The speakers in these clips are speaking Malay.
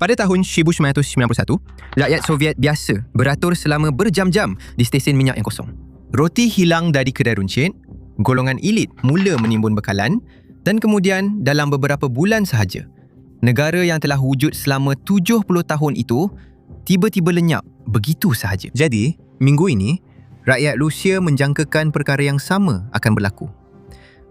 Pada tahun 1991, rakyat Soviet biasa beratur selama berjam-jam di stesen minyak yang kosong. Roti hilang dari kedai runcit, golongan elit mula menimbun bekalan dan kemudian dalam beberapa bulan sahaja, negara yang telah wujud selama 70 tahun itu tiba-tiba lenyap begitu sahaja. Jadi, minggu ini, rakyat Rusia menjangkakan perkara yang sama akan berlaku.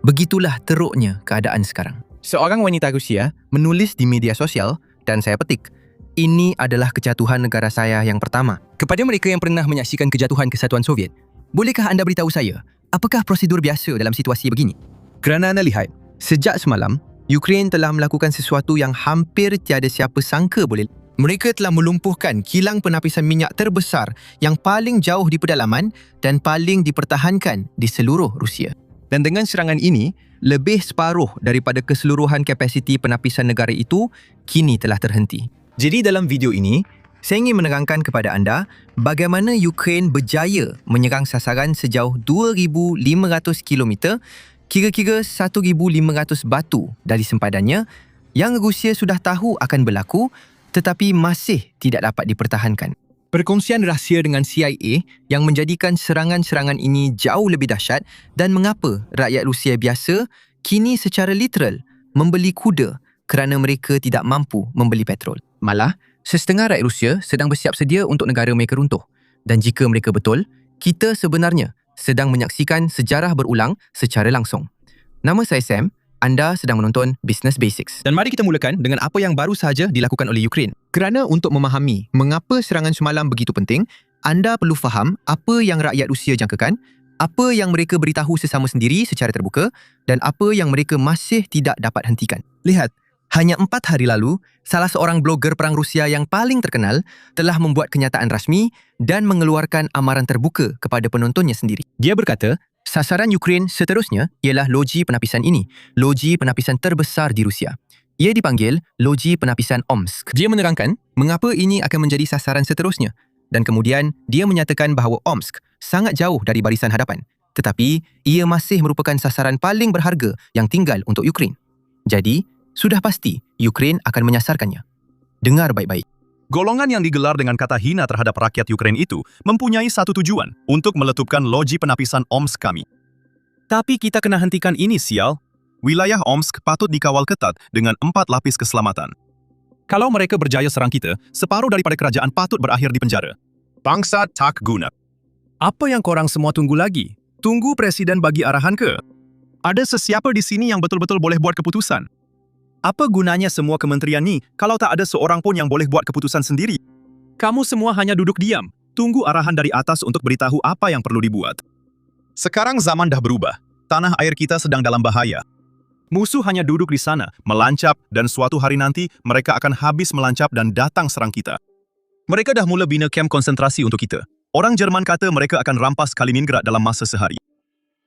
Begitulah teruknya keadaan sekarang. Seorang wanita Rusia menulis di media sosial dan saya petik, ini adalah kejatuhan negara saya yang pertama. Kepada mereka yang pernah menyaksikan kejatuhan Kesatuan Soviet, bolehkah anda beritahu saya, apakah prosedur biasa dalam situasi begini? Kerana anda lihat, sejak semalam, Ukraine telah melakukan sesuatu yang hampir tiada siapa sangka boleh. Mereka telah melumpuhkan kilang penapisan minyak terbesar yang paling jauh di pedalaman dan paling dipertahankan di seluruh Rusia. Dan dengan serangan ini, lebih separuh daripada keseluruhan kapasiti penapisan negara itu kini telah terhenti. Jadi dalam video ini, saya ingin menerangkan kepada anda bagaimana Ukraine berjaya menyerang sasaran sejauh 2,500 km, kira-kira 1,500 batu dari sempadannya yang Rusia sudah tahu akan berlaku tetapi masih tidak dapat dipertahankan. Perkongsian rahsia dengan CIA yang menjadikan serangan-serangan ini jauh lebih dahsyat dan mengapa rakyat Rusia biasa kini secara literal membeli kuda kerana mereka tidak mampu membeli petrol. Malah, setengah rakyat Rusia sedang bersiap sedia untuk negara mereka runtuh. Dan jika mereka betul, kita sebenarnya sedang menyaksikan sejarah berulang secara langsung. Nama saya Sam. Anda sedang menonton Business Basics. Dan mari kita mulakan dengan apa yang baru sahaja dilakukan oleh Ukraine. Kerana untuk memahami mengapa serangan semalam begitu penting, anda perlu faham apa yang rakyat Rusia jangkakan, apa yang mereka beritahu sesama sendiri secara terbuka dan apa yang mereka masih tidak dapat hentikan. Lihat, hanya 4 hari lalu, salah seorang blogger perang Rusia yang paling terkenal telah membuat kenyataan rasmi dan mengeluarkan amaran terbuka kepada penontonnya sendiri. Dia berkata, sasaran Ukraine seterusnya ialah loji penapisan ini, loji penapisan terbesar di Rusia. Ia dipanggil loji penapisan Omsk. Dia menerangkan mengapa ini akan menjadi sasaran seterusnya dan kemudian dia menyatakan bahawa Omsk sangat jauh dari barisan hadapan, tetapi ia masih merupakan sasaran paling berharga yang tinggal untuk Ukraine. Jadi, sudah pasti Ukraine akan menyasarkannya. Dengar baik-baik. Golongan yang digelar dengan kata hina terhadap rakyat Ukraine itu mempunyai satu tujuan, untuk meletupkan loji penapisan Omsk kami. Tapi kita kena hentikan ini, sial. Wilayah Omsk patut dikawal ketat dengan 4 lapis keselamatan. Kalau mereka berjaya serang kita, separuh daripada kerajaan patut berakhir di penjara. Bangsa tak guna. Apa yang korang semua tunggu lagi? Tunggu presiden bagi arahan ke? Ada sesiapa di sini yang betul-betul boleh buat keputusan? Apa gunanya semua kementerian ni kalau tak ada seorang pun yang boleh buat keputusan sendiri? Kamu semua hanya duduk diam, tunggu arahan dari atas untuk beritahu apa yang perlu dibuat. Sekarang zaman dah berubah. Tanah air kita sedang dalam bahaya. Musuh hanya duduk di sana, melancap, dan suatu hari nanti mereka akan habis melancap dan datang serang kita. Mereka dah mula bina kem konsentrasi untuk kita. Orang Jerman kata mereka akan rampas Kaliningrad dalam masa sehari.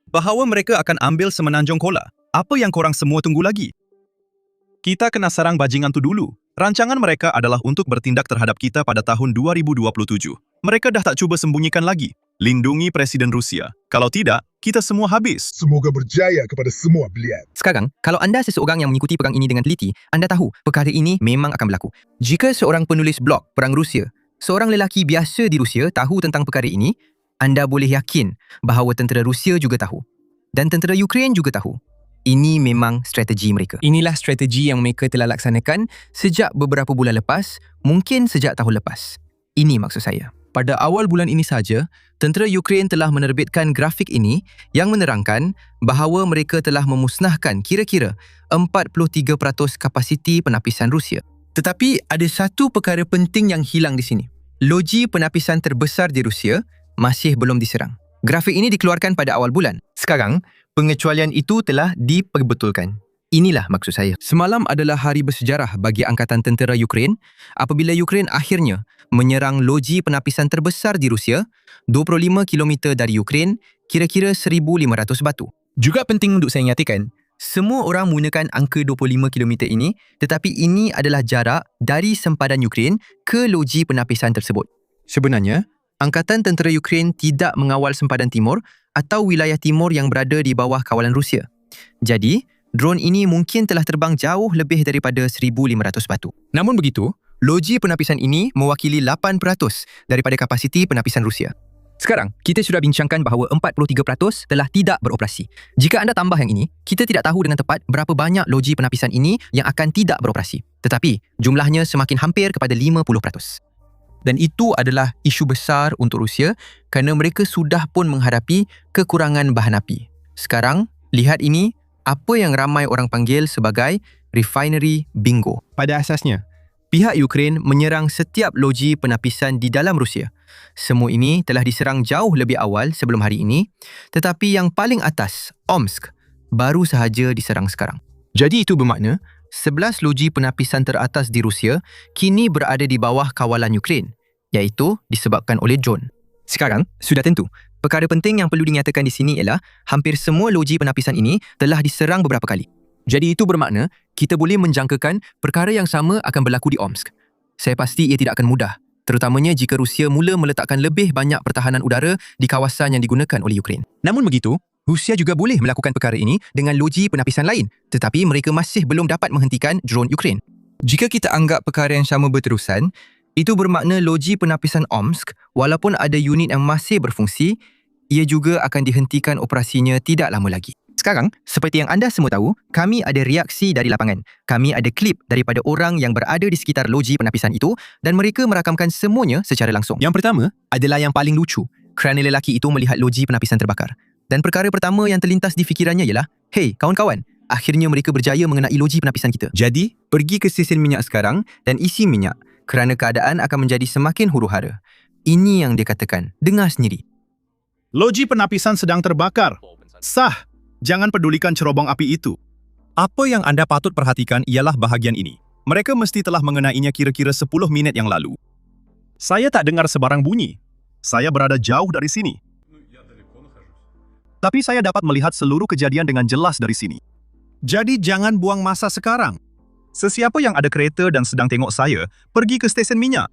Bahawa mereka akan ambil semenanjung Kola. Apa yang korang semua tunggu lagi? Kita kena sarang bajingan tu dulu. Rancangan mereka adalah untuk bertindak terhadap kita pada tahun 2027. Mereka dah tak cuba sembunyikan lagi. Lindungi Presiden Rusia. Kalau tidak, kita semua habis. Semoga berjaya kepada semua beliau. Sekarang, kalau anda seseorang yang mengikuti perang ini dengan teliti, anda tahu perkara ini memang akan berlaku. Jika seorang penulis blog perang Rusia, seorang lelaki biasa di Rusia tahu tentang perkara ini, anda boleh yakin bahawa tentera Rusia juga tahu. Dan tentera Ukraine juga tahu. Ini memang strategi mereka. Inilah strategi yang mereka telah laksanakan sejak beberapa bulan lepas, mungkin sejak tahun lepas. Ini maksud saya. Pada awal bulan ini saja, tentera Ukraine telah menerbitkan grafik ini yang menerangkan bahawa mereka telah memusnahkan kira-kira 43% kapasiti penapisan Rusia. Tetapi ada satu perkara penting yang hilang di sini. Loji penapisan terbesar di Rusia masih belum diserang. Grafik ini dikeluarkan pada awal bulan. Sekarang, pengecualian itu telah diperbetulkan. Inilah maksud saya. Semalam adalah hari bersejarah bagi Angkatan Tentera Ukraine apabila Ukraine akhirnya menyerang loji penapisan terbesar di Rusia, 25 km dari Ukraine, kira-kira 1,500 batu. Juga penting untuk saya nyatakan, semua orang menggunakan angka 25 km ini, tetapi ini adalah jarak dari sempadan Ukraine ke loji penapisan tersebut. Sebenarnya, Angkatan Tentera Ukraine tidak mengawal sempadan timur atau wilayah timur yang berada di bawah kawalan Rusia. Jadi, drone ini mungkin telah terbang jauh lebih daripada 1,500 batu. Namun begitu, Loji penapisan ini mewakili 8% daripada kapasiti penapisan Rusia. Sekarang, kita sudah bincangkan bahawa 43% telah tidak beroperasi. Jika anda tambah yang ini, kita tidak tahu dengan tepat berapa banyak loji penapisan ini yang akan tidak beroperasi. Tetapi, jumlahnya semakin hampir kepada 50%. Dan itu adalah isu besar untuk Rusia kerana mereka sudah pun menghadapi kekurangan bahan api. Sekarang, lihat ini, apa yang ramai orang panggil sebagai refinery bingo. Pada asasnya, pihak Ukraine menyerang setiap loji penapisan di dalam Rusia. Semua ini telah diserang jauh lebih awal sebelum hari ini, tetapi yang paling atas, Omsk, baru sahaja diserang sekarang. Jadi itu bermakna, 11 loji penapisan teratas di Rusia kini berada di bawah kawalan Ukraine, iaitu disebabkan oleh drone. Sekarang, sudah tentu, perkara penting yang perlu dinyatakan di sini ialah hampir semua loji penapisan ini telah diserang beberapa kali. Jadi itu bermakna, kita boleh menjangkakan perkara yang sama akan berlaku di Omsk. Saya pasti ia tidak akan mudah, terutamanya jika Rusia mula meletakkan lebih banyak pertahanan udara di kawasan yang digunakan oleh Ukraine. Namun begitu, Rusia juga boleh melakukan perkara ini dengan loji penapisan lain, tetapi mereka masih belum dapat menghentikan drone Ukraine. Jika kita anggap perkara yang sama berterusan, itu bermakna loji penapisan Omsk, walaupun ada unit yang masih berfungsi, ia juga akan dihentikan operasinya tidak lama lagi. Sekarang, seperti yang anda semua tahu, kami ada reaksi dari lapangan. Kami ada klip daripada orang yang berada di sekitar loji penapisan itu dan mereka merakamkan semuanya secara langsung. Yang pertama adalah yang paling lucu kerana lelaki itu melihat loji penapisan terbakar. Dan perkara pertama yang terlintas di fikirannya ialah, "Hey, kawan-kawan, akhirnya mereka berjaya mengenai loji penapisan kita." Jadi, pergi ke stesen minyak sekarang dan isi minyak kerana keadaan akan menjadi semakin huru-hara. Ini yang dia katakan. Dengar sendiri. Loji penapisan sedang terbakar. Sah. Jangan pedulikan cerobong api itu. Apa yang anda patut perhatikan ialah bahagian ini. Mereka mesti telah mengenainya kira-kira 10 minit yang lalu. Saya tak dengar sebarang bunyi. Saya berada jauh dari sini. Tapi saya dapat melihat seluruh kejadian dengan jelas dari sini. Jadi jangan buang masa sekarang. Sesiapa yang ada kereta dan sedang tengok saya, pergi ke stesen minyak.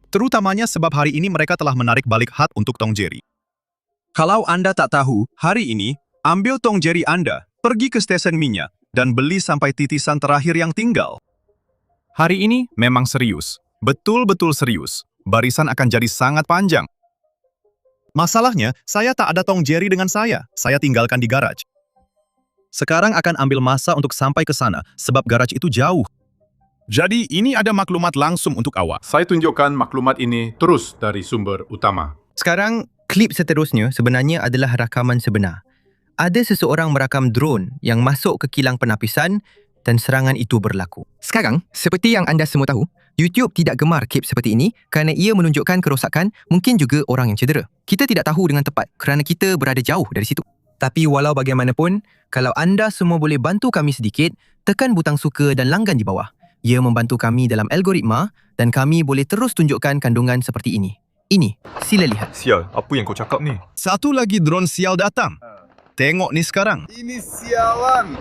Terutamanya sebab hari ini mereka telah menarik balik hat untuk tong Jerry. Kalau anda tak tahu, hari ini, ambil tong Jerry anda, pergi ke stesen minyak, dan beli sampai titisan terakhir yang tinggal. Hari ini memang serius. Betul-betul serius. Barisan akan jadi sangat panjang. Masalahnya, saya tak ada tong Jerry dengan saya. Saya tinggalkan di garaj. Sekarang akan ambil masa untuk sampai ke sana, sebab garaj itu jauh. Jadi, ini ada maklumat langsung untuk awak. Saya tunjukkan maklumat ini terus dari sumber utama. Sekarang, klip seterusnya sebenarnya adalah rakaman sebenar. Ada seseorang merakam drone yang masuk ke kilang penapisan dan serangan itu berlaku. Sekarang, seperti yang anda semua tahu, YouTube tidak gemar klip seperti ini kerana ia menunjukkan kerosakan, mungkin juga orang yang cedera. Kita tidak tahu dengan tepat kerana kita berada jauh dari situ. Tapi walau bagaimanapun, kalau anda semua boleh bantu kami sedikit, tekan butang suka dan langgan di bawah. Ia membantu kami dalam algoritma dan kami boleh terus tunjukkan kandungan seperti ini. Ini, sila lihat. Sial, apa yang kau cakap ni? Satu lagi drone sial datang. Tengok ni sekarang. Ini sialan.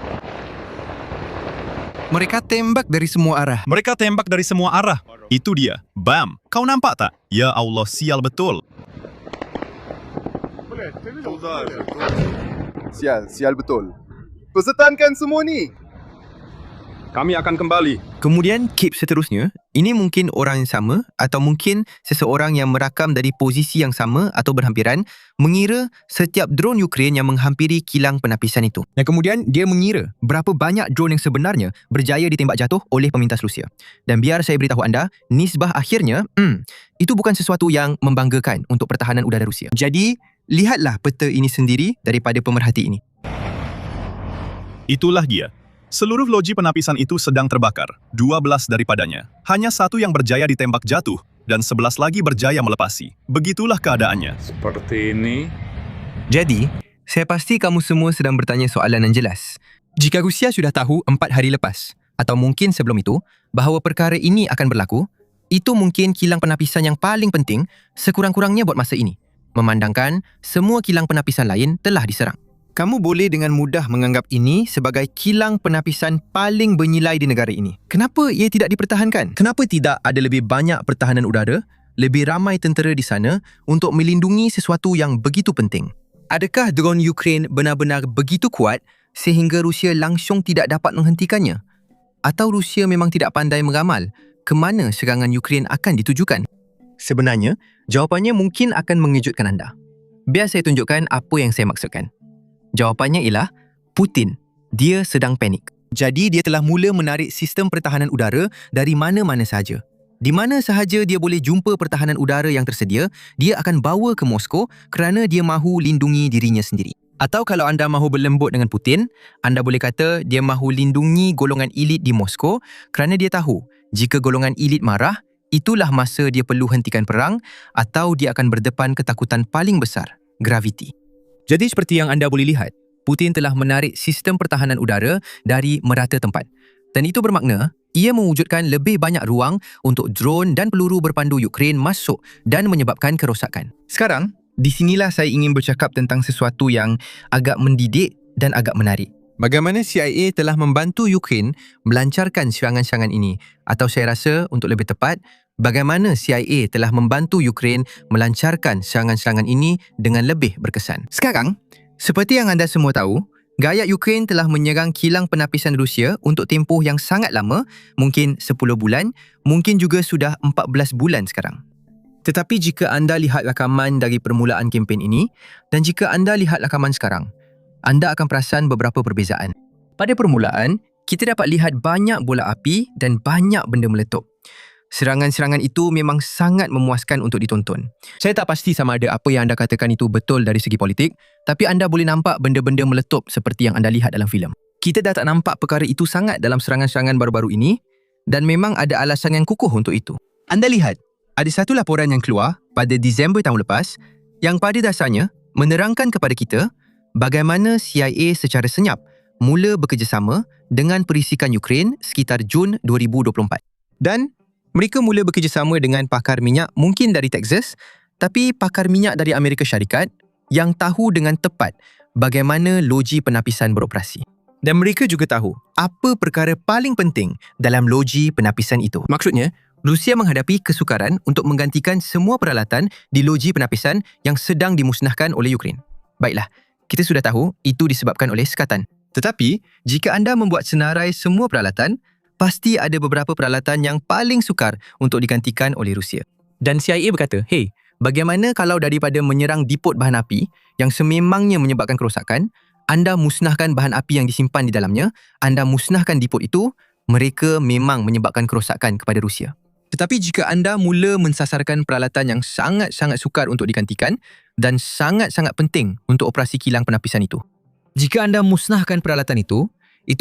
Mereka tembak dari semua arah. Mereka tembak dari semua arah. Itu dia. Bam. Kau nampak tak? Ya Allah, sial betul. Sial betul. Persetankan semua ni. Kami akan kembali. Kemudian klip seterusnya, ini mungkin orang yang sama atau mungkin seseorang yang merakam dari posisi yang sama atau berhampiran mengira setiap drone Ukraine yang menghampiri kilang penapisan itu. Dan kemudian dia mengira berapa banyak drone yang sebenarnya berjaya ditembak jatuh oleh pemintas Rusia. Dan biar saya beritahu anda, nisbah akhirnya, itu bukan sesuatu yang membanggakan untuk pertahanan udara Rusia. Jadi, lihatlah peta ini sendiri daripada pemerhati ini. Itulah dia. Seluruh loji penapisan itu sedang terbakar, 12 daripadanya. Hanya satu yang berjaya ditembak jatuh, dan 11 lagi berjaya melepasi. Begitulah keadaannya. Seperti ini. Jadi, saya pasti kamu semua sedang bertanya soalan yang jelas. Jika Rusia sudah tahu 4 hari lepas, atau mungkin sebelum itu, bahawa perkara ini akan berlaku, itu mungkin kilang penapisan yang paling penting sekurang-kurangnya buat masa ini, memandangkan semua kilang penapisan lain telah diserang. Kamu boleh dengan mudah menganggap ini sebagai kilang penapisan paling bernilai di negara ini. Kenapa ia tidak dipertahankan? Kenapa tidak ada lebih banyak pertahanan udara, lebih ramai tentera di sana untuk melindungi sesuatu yang begitu penting? Adakah drone Ukraine benar-benar begitu kuat sehingga Rusia langsung tidak dapat menghentikannya? Atau Rusia memang tidak pandai meramal ke mana serangan Ukraine akan ditujukan? Sebenarnya, jawapannya mungkin akan mengejutkan anda. Biar saya tunjukkan apa yang saya maksudkan. Jawapannya ialah Putin. Dia sedang panik. Jadi dia telah mula menarik sistem pertahanan udara dari mana-mana sahaja. Di mana sahaja dia boleh jumpa pertahanan udara yang tersedia, dia akan bawa ke Moskow kerana dia mahu lindungi dirinya sendiri. Atau kalau anda mahu berlembut dengan Putin, anda boleh kata dia mahu lindungi golongan elit di Moskow kerana dia tahu jika golongan elit marah, itulah masa dia perlu hentikan perang atau dia akan berdepan ketakutan paling besar, graviti. Jadi seperti yang anda boleh lihat, Putin telah menarik sistem pertahanan udara dari merata tempat. Dan itu bermakna ia mewujudkan lebih banyak ruang untuk drone dan peluru berpandu Ukraine masuk dan menyebabkan kerosakan. Sekarang, di sinilah saya ingin bercakap tentang sesuatu yang agak mendidik dan agak menarik. Bagaimana CIA telah membantu Ukraine melancarkan serangan-serangan ini, atau saya rasa untuk lebih tepat, bagaimana CIA telah membantu Ukraine melancarkan serangan-serangan ini dengan lebih berkesan. Sekarang, seperti yang anda semua tahu, rakyat Ukraine telah menyerang kilang penapisan Rusia untuk tempoh yang sangat lama, mungkin 10 bulan, mungkin juga sudah 14 bulan sekarang. Tetapi jika anda lihat rakaman dari permulaan kempen ini, dan jika anda lihat rakaman sekarang, anda akan perasan beberapa perbezaan. Pada permulaan, kita dapat lihat banyak bola api dan banyak benda meletup. Serangan-serangan itu memang sangat memuaskan untuk ditonton. Saya tak pasti sama ada apa yang anda katakan itu betul dari segi politik, tapi anda boleh nampak benda-benda meletup seperti yang anda lihat dalam filem. Kita dah tak nampak perkara itu sangat dalam serangan-serangan baru-baru ini dan memang ada alasan yang kukuh untuk itu. Anda lihat, ada satu laporan yang keluar pada Disember tahun lepas yang pada dasarnya menerangkan kepada kita bagaimana CIA secara senyap mula bekerjasama dengan perisikan Ukraine sekitar Jun 2024. Dan mereka mula bekerjasama dengan pakar minyak mungkin dari Texas, tapi pakar minyak dari Amerika Syarikat yang tahu dengan tepat bagaimana loji penapisan beroperasi. Dan mereka juga tahu apa perkara paling penting dalam loji penapisan itu. Maksudnya, Rusia menghadapi kesukaran untuk menggantikan semua peralatan di loji penapisan yang sedang dimusnahkan oleh Ukraine. Baiklah, kita sudah tahu itu disebabkan oleh sekatan. Tetapi, jika anda membuat senarai semua peralatan, pasti ada beberapa peralatan yang paling sukar untuk digantikan oleh Rusia. Dan CIA berkata, hey, bagaimana kalau daripada menyerang dipot bahan api yang sememangnya menyebabkan kerosakan, anda musnahkan bahan api yang disimpan di dalamnya, anda musnahkan dipot itu, mereka memang menyebabkan kerosakan kepada Rusia. Tetapi jika anda mula mensasarkan peralatan yang sangat-sangat sukar untuk digantikan dan sangat-sangat penting untuk operasi kilang penapisan itu, jika anda musnahkan peralatan itu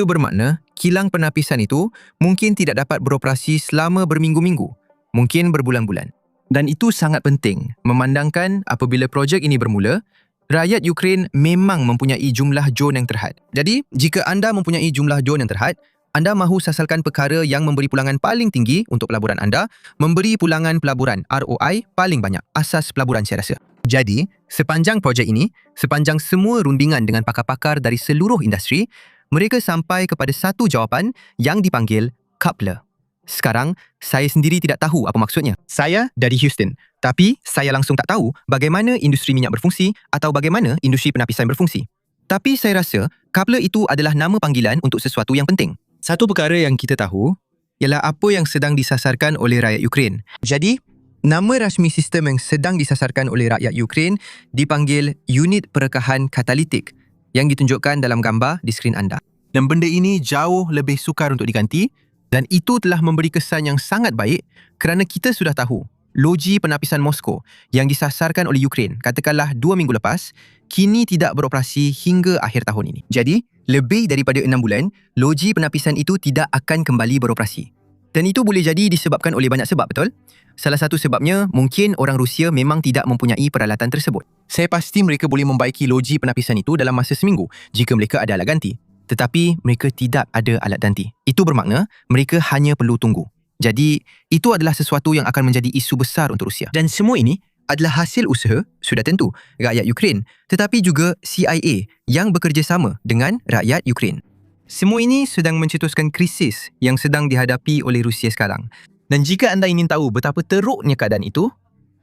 bermakna kilang penapisan itu mungkin tidak dapat beroperasi selama berminggu-minggu, mungkin berbulan-bulan. Dan itu sangat penting memandangkan apabila projek ini bermula, rakyat Ukraine memang mempunyai jumlah drone yang terhad. Jadi, jika anda mempunyai jumlah drone yang terhad, anda mahu sasalkan perkara yang memberi pulangan paling tinggi untuk pelaburan anda, memberi pulangan pelaburan ROI paling banyak, asas pelaburan saya rasa. Jadi, sepanjang projek ini, sepanjang semua rundingan dengan pakar-pakar dari seluruh industri, mereka sampai kepada satu jawapan yang dipanggil coupler. Sekarang, saya sendiri tidak tahu apa maksudnya. Saya dari Houston, tapi saya langsung tak tahu bagaimana industri minyak berfungsi atau bagaimana industri penapisan berfungsi. Tapi saya rasa coupler itu adalah nama panggilan untuk sesuatu yang penting. Satu perkara yang kita tahu ialah apa yang sedang disasarkan oleh rakyat Ukraine. Jadi, nama rasmi sistem yang sedang disasarkan oleh rakyat Ukraine dipanggil Unit Perekahan Katalitik yang ditunjukkan dalam gambar di skrin anda. Dan benda ini jauh lebih sukar untuk diganti dan itu telah memberi kesan yang sangat baik kerana kita sudah tahu loji penapisan Moskow yang disasarkan oleh Ukraine, katakanlah 2 minggu lepas, kini tidak beroperasi hingga akhir tahun ini. Jadi, lebih daripada 6 bulan, loji penapisan itu tidak akan kembali beroperasi. Dan itu boleh jadi disebabkan oleh banyak sebab, betul? Salah satu sebabnya, mungkin orang Rusia memang tidak mempunyai peralatan tersebut. Saya pasti mereka boleh membaiki loji penapisan itu dalam masa seminggu jika mereka ada alat ganti. Tetapi mereka tidak ada alat ganti. Itu bermakna mereka hanya perlu tunggu. Jadi, itu adalah sesuatu yang akan menjadi isu besar untuk Rusia. Dan semua ini adalah hasil usaha, sudah tentu, rakyat Ukraine, tetapi juga CIA yang bekerjasama dengan rakyat Ukraine. Semua ini sedang mencetuskan krisis yang sedang dihadapi oleh Rusia sekarang. Dan jika anda ingin tahu betapa teruknya keadaan itu,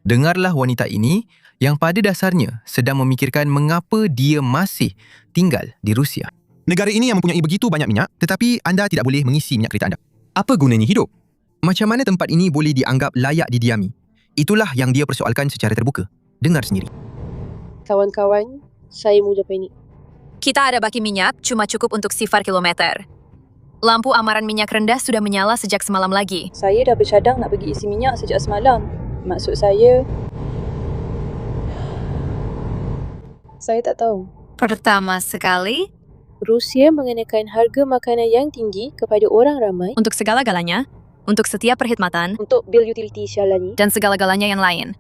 dengarlah wanita ini yang pada dasarnya sedang memikirkan mengapa dia masih tinggal di Rusia. Negara ini yang mempunyai begitu banyak minyak, tetapi anda tidak boleh mengisi minyak kereta anda. Apa gunanya hidup? Macam mana tempat ini boleh dianggap layak didiami? Itulah yang dia persoalkan secara terbuka. Dengar sendiri. Kawan-kawan, saya mula panik. Kita ada baki minyak cuma cukup untuk sifar kilometer. Lampu amaran minyak rendah sudah menyala sejak semalam lagi. Saya dah bercadang nak pergi isi minyak sejak semalam. Maksud saya tak tahu. Pertama sekali, Rusia mengenakan harga makanan yang tinggi kepada orang ramai untuk segala-galanya, untuk setiap perkhidmatan, untuk bil utility sialan ni. dan segala-galanya yang lain.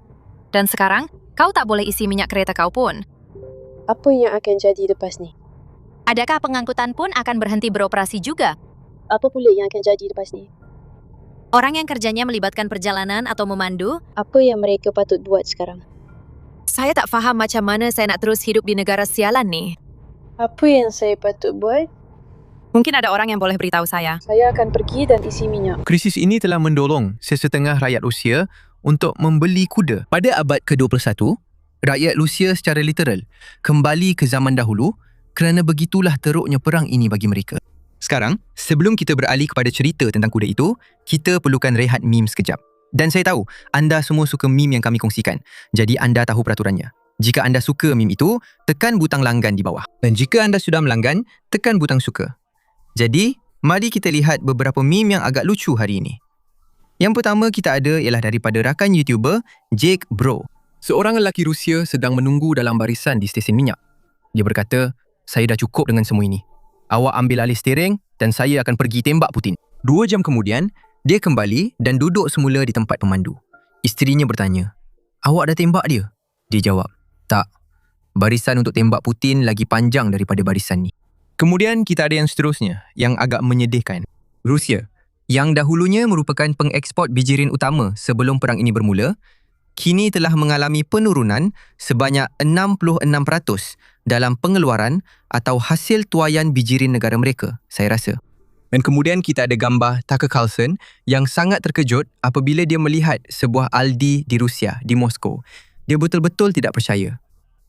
Dan sekarang, kau tak boleh isi minyak kereta kau pun. Apa yang akan jadi lepas ni? Adakah pengangkutan pun akan berhenti beroperasi juga? Apa pula yang akan jadi lepas ni? Orang yang kerjanya melibatkan perjalanan atau memandu, Apa yang mereka patut buat sekarang? saya tak faham macam mana saya nak terus hidup di negara sialan ni. Apa yang saya patut buat? Mungkin ada orang yang boleh beritahu saya. Saya akan pergi dan isi minyak. Krisis ini telah mendorong sesetengah rakyat Rusia untuk membeli kuda. Pada abad ke-21, rakyat Rusia secara literal kembali ke zaman dahulu kerana begitulah teruknya perang ini bagi mereka. Sekarang, sebelum kita beralih kepada cerita tentang kuda itu, kita perlukan rehat meme sekejap. Dan saya tahu, anda semua suka meme yang kami kongsikan. Jadi anda tahu peraturannya. Jika anda suka meme itu, tekan butang langgan di bawah. Dan jika anda sudah melanggan, tekan butang suka. Jadi, mari kita lihat beberapa meme yang agak lucu hari ini. Yang pertama kita ada ialah daripada rakan YouTuber Jake Bro. Seorang lelaki Rusia sedang menunggu dalam barisan di stesen minyak. Dia berkata, saya dah cukup dengan semua ini. Awak ambil alih steering dan saya akan pergi tembak Putin. 2 jam kemudian, dia kembali dan duduk semula di tempat pemandu. Isterinya bertanya, awak dah tembak dia? Dia jawab, tak. Barisan untuk tembak Putin lagi panjang daripada barisan ni. Kemudian kita ada yang seterusnya, yang agak menyedihkan. Rusia, yang dahulunya merupakan pengeksport bijirin utama sebelum perang ini bermula, kini telah mengalami penurunan sebanyak 66% dalam pengeluaran atau hasil tuaian bijirin negara mereka, saya rasa. Dan kemudian kita ada gambar Tucker Carlson yang sangat terkejut apabila dia melihat sebuah Aldi di Rusia, di Moskow. Dia betul-betul tidak percaya.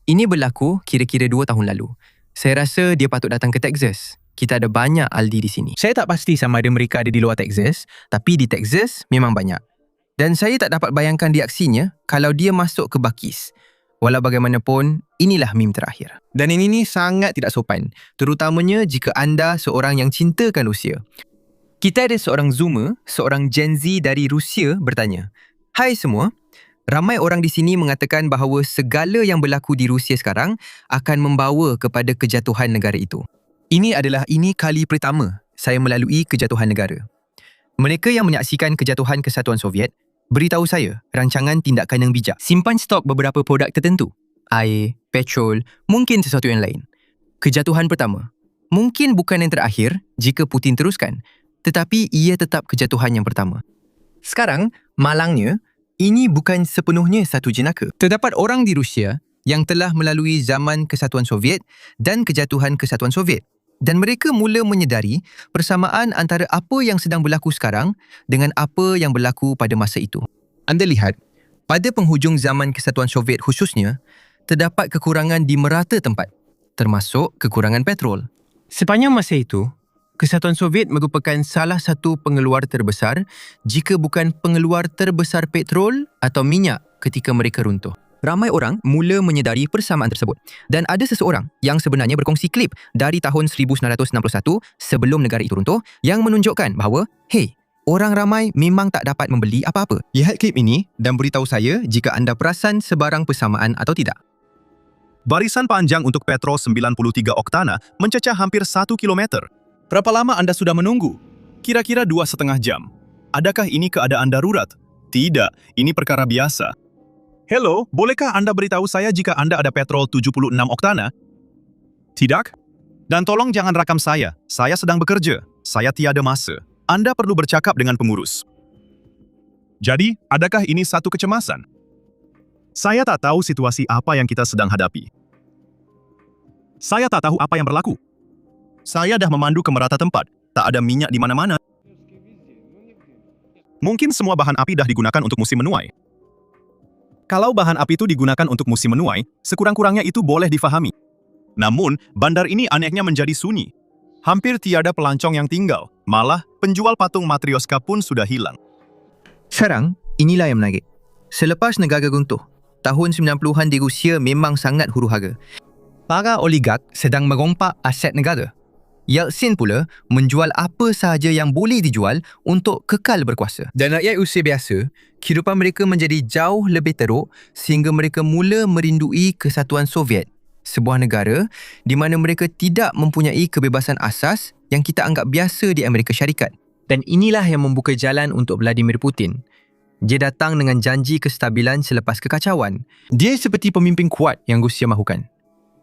Ini berlaku kira-kira 2 tahun lalu. Saya rasa dia patut datang ke Texas. Kita ada banyak Aldi di sini. Saya tak pasti sama ada mereka ada di luar Texas, tapi di Texas memang banyak. Dan saya tak dapat bayangkan reaksinya kalau dia masuk ke Buc-ee's. Walau bagaimanapun, inilah meme terakhir. Dan ini sangat tidak sopan, terutamanya jika anda seorang yang cintakan Rusia. Kita ada seorang Zoomer, seorang Gen Z dari Rusia bertanya, hai semua, ramai orang di sini mengatakan bahawa segala yang berlaku di Rusia sekarang akan membawa kepada kejatuhan negara itu. Ini kali pertama saya melalui kejatuhan negara. Mereka yang menyaksikan kejatuhan Kesatuan Soviet, beritahu saya rancangan tindakan yang bijak. Simpan stok beberapa produk tertentu. Air, petrol, mungkin sesuatu yang lain. Kejatuhan pertama. Mungkin bukan yang terakhir jika Putin teruskan, tetapi ia tetap kejatuhan yang pertama. Sekarang, malangnya, ini bukan sepenuhnya satu jenaka. Terdapat orang di Rusia yang telah melalui zaman Kesatuan Soviet dan kejatuhan Kesatuan Soviet. Dan mereka mula menyedari persamaan antara apa yang sedang berlaku sekarang dengan apa yang berlaku pada masa itu. Anda lihat, pada penghujung zaman Kesatuan Soviet khususnya, terdapat kekurangan di merata tempat, termasuk kekurangan petrol. Sepanjang masa itu, Kesatuan Soviet merupakan salah satu pengeluar terbesar jika bukan pengeluar terbesar petrol atau minyak ketika mereka runtuh. Ramai orang mula menyedari persamaan tersebut dan ada seseorang yang sebenarnya berkongsi klip dari tahun 1961 sebelum negara itu runtuh yang menunjukkan bahawa, hey, orang ramai memang tak dapat membeli apa-apa. Lihat klip ini dan beritahu saya jika anda perasan sebarang persamaan atau tidak. Barisan panjang untuk petrol 93 oktana mencecah hampir 1 kilometer. Berapa lama anda sudah menunggu? Kira-kira 2,5 jam. Adakah ini keadaan darurat? Tidak, ini perkara biasa. Hello, bolehkah anda beritahu saya jika anda ada petrol 76 oktana? Tidak? Dan tolong jangan rakam saya sedang bekerja. Saya tiada masa. Anda perlu bercakap dengan pengurus. Jadi, adakah ini satu kecemasan? Saya tak tahu situasi apa yang kita sedang hadapi. Saya tak tahu apa yang berlaku. Saya dah memandu ke merata tempat. Tak ada minyak di mana-mana. Mungkin semua bahan api dah digunakan untuk musim menuai. Kalau bahan api itu digunakan untuk musim menuai, sekurang-kurangnya itu boleh difahami. Namun, bandar ini anehnya menjadi sunyi. Hampir tiada pelancong yang tinggal. Malah, penjual patung Matryoshka pun sudah hilang. Sekarang, inilah yang menarik. Selepas negara runtuh, tahun 90-an di Rusia memang sangat huru-hara. Para oligark sedang merompak aset negara. Yeltsin pula menjual apa sahaja yang boleh dijual untuk kekal berkuasa. Dan rakyat Rusia biasa, kehidupan mereka menjadi jauh lebih teruk sehingga mereka mula merindui kesatuan Soviet, sebuah negara di mana mereka tidak mempunyai kebebasan asas yang kita anggap biasa di Amerika Syarikat. Dan inilah yang membuka jalan untuk Vladimir Putin. Dia datang dengan janji kestabilan selepas kekacauan. Dia seperti pemimpin kuat yang Rusia mahukan.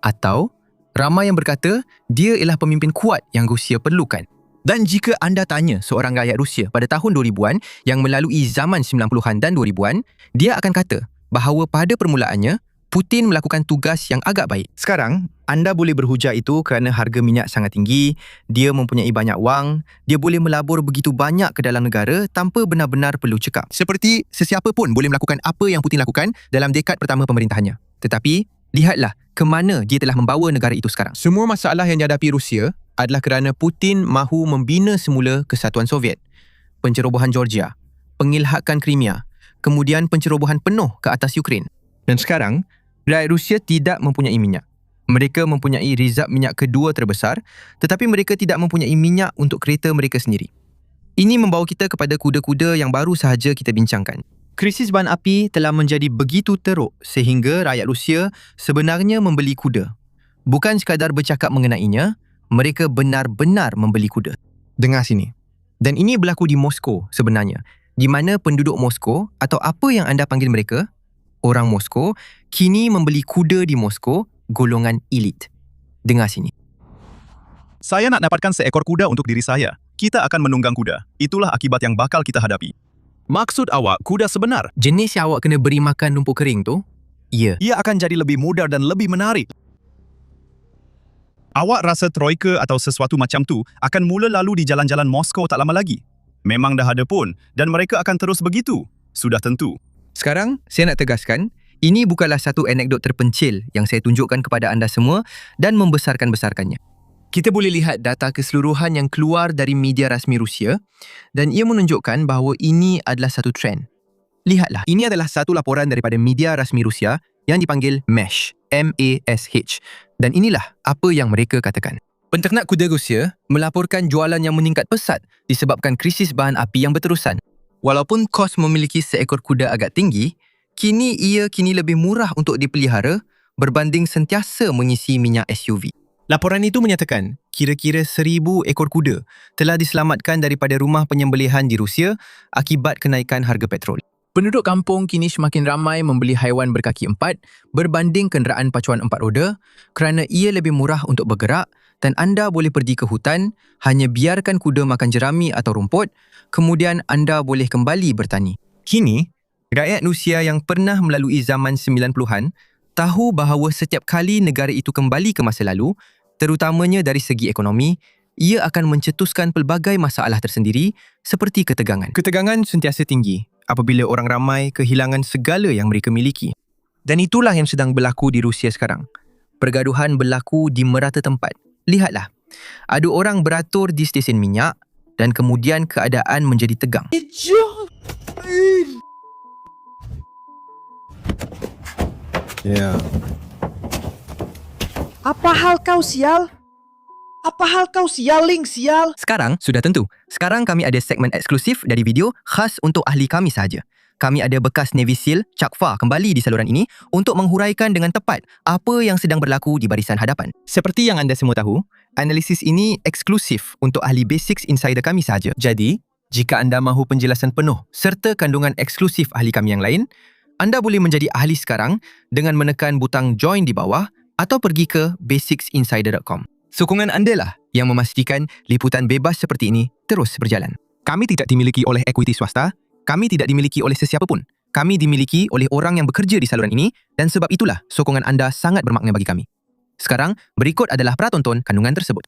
Atau ramai yang berkata dia ialah pemimpin kuat yang Rusia perlukan. Dan jika anda tanya seorang rakyat Rusia pada tahun 2000-an yang melalui zaman 90-an dan 2000-an, dia akan kata bahawa pada permulaannya, Putin melakukan tugas yang agak baik. Sekarang, anda boleh berhujah itu kerana harga minyak sangat tinggi, dia mempunyai banyak wang, dia boleh melabur begitu banyak ke dalam negara tanpa benar-benar perlu cekap. Seperti sesiapa pun boleh melakukan apa yang Putin lakukan dalam dekad pertama pemerintahannya. Tetapi, lihatlah ke mana dia telah membawa negara itu sekarang. Semua masalah yang dihadapi Rusia adalah kerana Putin mahu membina semula kesatuan Soviet, pencerobohan Georgia, pengilhakan Crimea, kemudian pencerobohan penuh ke atas Ukraine. Dan sekarang, rakyat Rusia tidak mempunyai minyak. Mereka mempunyai rizab minyak kedua terbesar, tetapi mereka tidak mempunyai minyak untuk kereta mereka sendiri. Ini membawa kita kepada kuda-kuda yang baru sahaja kita bincangkan. Krisis bahan api telah menjadi begitu teruk sehingga rakyat Rusia sebenarnya membeli kuda. Bukan sekadar bercakap mengenainya, mereka benar-benar membeli kuda. Dengar sini. Dan ini berlaku di Moskow sebenarnya, di mana penduduk Moskow atau apa yang anda panggil mereka, orang Moskow, kini membeli kuda di Moskow golongan elit. Dengar sini. Saya nak dapatkan seekor kuda untuk diri saya. Kita akan menunggang kuda. Itulah akibat yang bakal kita hadapi. Maksud awak kuda sebenar? Jenis yang awak kena beri makan rumput kering tu? Ya. Ia akan jadi lebih mudah dan lebih menarik. Awak rasa troika atau sesuatu macam tu akan mula lalu di jalan-jalan Moskow tak lama lagi? Memang dah ada pun dan mereka akan terus begitu. Sudah tentu. Sekarang, saya nak tegaskan, ini bukanlah satu anekdot terpencil yang saya tunjukkan kepada anda semua dan membesarkan-besarkannya. Kita boleh lihat data keseluruhan yang keluar dari media rasmi Rusia dan ia menunjukkan bahawa ini adalah satu trend. Lihatlah, ini adalah satu laporan daripada media rasmi Rusia yang dipanggil MASH, M-A-S-H. Dan inilah apa yang mereka katakan. Penternak kuda Rusia melaporkan jualan yang meningkat pesat disebabkan krisis bahan api yang berterusan. Walaupun kos memiliki seekor kuda agak tinggi, ia kini lebih murah untuk dipelihara berbanding sentiasa mengisi minyak SUV. Laporan itu menyatakan kira-kira 1,000 ekor kuda telah diselamatkan daripada rumah penyembelihan di Rusia akibat kenaikan harga petrol. Penduduk kampung kini semakin ramai membeli haiwan berkaki empat berbanding kenderaan pacuan 4 roda kerana ia lebih murah untuk bergerak dan anda boleh pergi ke hutan, hanya biarkan kuda makan jerami atau rumput, kemudian anda boleh kembali bertani. Kini, rakyat Rusia yang pernah melalui zaman 90-an tahu bahawa setiap kali negara itu kembali ke masa lalu, terutamanya dari segi ekonomi, ia akan mencetuskan pelbagai masalah tersendiri seperti ketegangan. Ketegangan sentiasa tinggi apabila orang ramai kehilangan segala yang mereka miliki. Dan itulah yang sedang berlaku di Rusia sekarang. Pergaduhan berlaku di merata tempat. Lihatlah, ada orang beratur di stesen minyak dan kemudian keadaan menjadi tegang. Ya. Apa hal kau sial? Apa hal kau sial, Ling, sial? Sekarang, sudah tentu. Sekarang kami ada segmen eksklusif dari video khas untuk ahli kami sahaja. Kami ada bekas Navy SEAL Chakfa kembali di saluran ini untuk menghuraikan dengan tepat apa yang sedang berlaku di barisan hadapan. Seperti yang anda semua tahu, analisis ini eksklusif untuk ahli Basics Insider kami sahaja. Jadi, jika anda mahu penjelasan penuh serta kandungan eksklusif ahli kami yang lain, anda boleh menjadi ahli sekarang dengan menekan butang join di bawah atau pergi ke basicsinsider.com. Sokongan anda lah yang memastikan liputan bebas seperti ini terus berjalan. Kami tidak dimiliki oleh ekuiti swasta, kami tidak dimiliki oleh sesiapa pun. Kami dimiliki oleh orang yang bekerja di saluran ini dan sebab itulah sokongan anda sangat bermakna bagi kami. Sekarang, berikut adalah pratonton kandungan tersebut.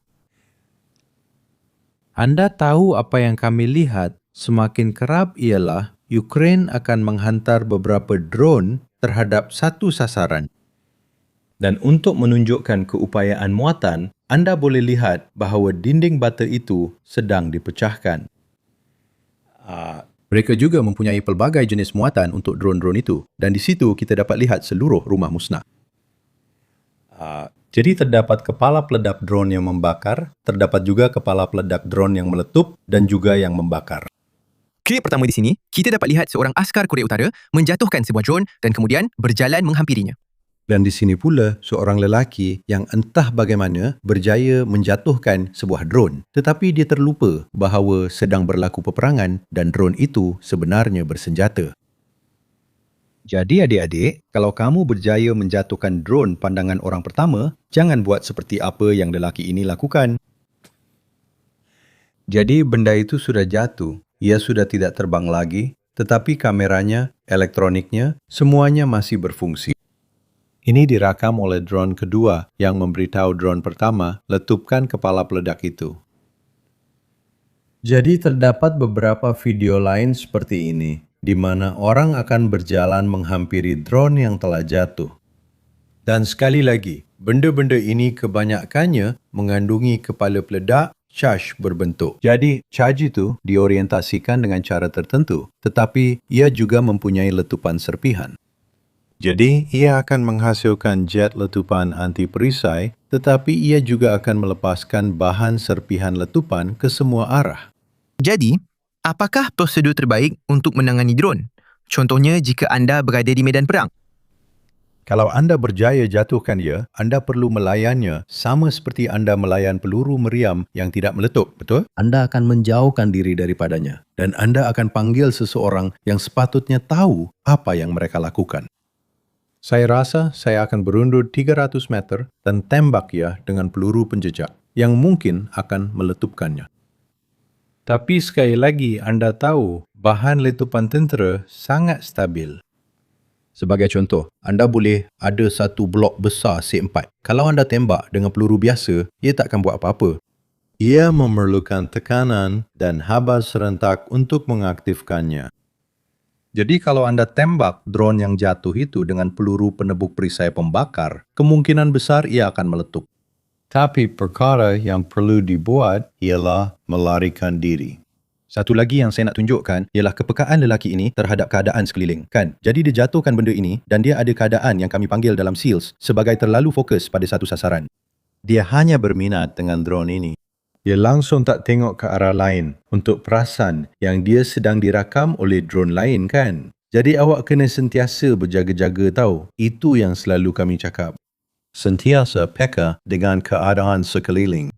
Anda tahu apa yang kami lihat semakin kerap ialah Ukraine akan menghantar beberapa drone terhadap satu sasaran. Dan untuk menunjukkan keupayaan muatan, anda boleh lihat bahawa dinding bata itu sedang dipecahkan. Mereka juga mempunyai pelbagai jenis muatan untuk drone-drone itu dan di situ kita dapat lihat seluruh rumah musnah. Jadi terdapat kepala peledak drone yang membakar, terdapat juga kepala peledak drone yang meletup dan juga yang membakar. Klip pertama di sini, kita dapat lihat seorang askar Korea Utara menjatuhkan sebuah drone dan kemudian berjalan menghampirinya. Dan di sini pula seorang lelaki yang entah bagaimana berjaya menjatuhkan sebuah drone tetapi dia terlupa bahawa sedang berlaku peperangan dan drone itu sebenarnya bersenjata. Jadi adik-adik, kalau kamu berjaya menjatuhkan drone pandangan orang pertama, jangan buat seperti apa yang lelaki ini lakukan. Jadi benda itu sudah jatuh, ia sudah tidak terbang lagi, tetapi kameranya, elektroniknya, semuanya masih berfungsi. Ini dirakam oleh drone kedua yang memberitahu drone pertama letupkan kepala peledak itu. Jadi terdapat beberapa video lain seperti ini, di mana orang akan berjalan menghampiri drone yang telah jatuh. Dan sekali lagi, benda-benda ini kebanyakannya mengandungi kepala peledak charge berbentuk. Jadi, charge itu diorientasikan dengan cara tertentu, tetapi ia juga mempunyai letupan serpihan. Jadi, ia akan menghasilkan jet letupan anti perisai, tetapi ia juga akan melepaskan bahan serpihan letupan ke semua arah. Jadi, apakah prosedur terbaik untuk menangani drone? Contohnya jika anda berada di medan perang. Kalau anda berjaya jatuhkan ia, anda perlu melayannya sama seperti anda melayan peluru meriam yang tidak meletup, betul? Anda akan menjauhkan diri daripadanya dan anda akan panggil seseorang yang sepatutnya tahu apa yang mereka lakukan. Saya rasa saya akan berundur 300 meter dan tembak ia dengan peluru penjejak yang mungkin akan meletupkannya. Tapi sekali lagi anda tahu bahan letupan tentera sangat stabil. Sebagai contoh, anda boleh ada satu blok besar C4. Kalau anda tembak dengan peluru biasa, ia tak akan buat apa-apa. Ia memerlukan tekanan dan haba serentak untuk mengaktifkannya. Jadi kalau anda tembak drone yang jatuh itu dengan peluru penebuk perisai pembakar, kemungkinan besar ia akan meletup. Tapi perkara yang perlu dibuat ialah melarikan diri. Satu lagi yang saya nak tunjukkan ialah kepekaan lelaki ini terhadap keadaan sekeliling, kan? Jadi dia jatuhkan benda ini dan dia ada keadaan yang kami panggil dalam SEALs sebagai terlalu fokus pada satu sasaran. Dia hanya berminat dengan drone ini. Dia langsung tak tengok ke arah lain untuk perasan yang dia sedang dirakam oleh drone lain, kan? Jadi awak kena sentiasa berjaga-jaga tahu. Itu yang selalu kami cakap. Sentiasa peka dengan keadaan sekeliling.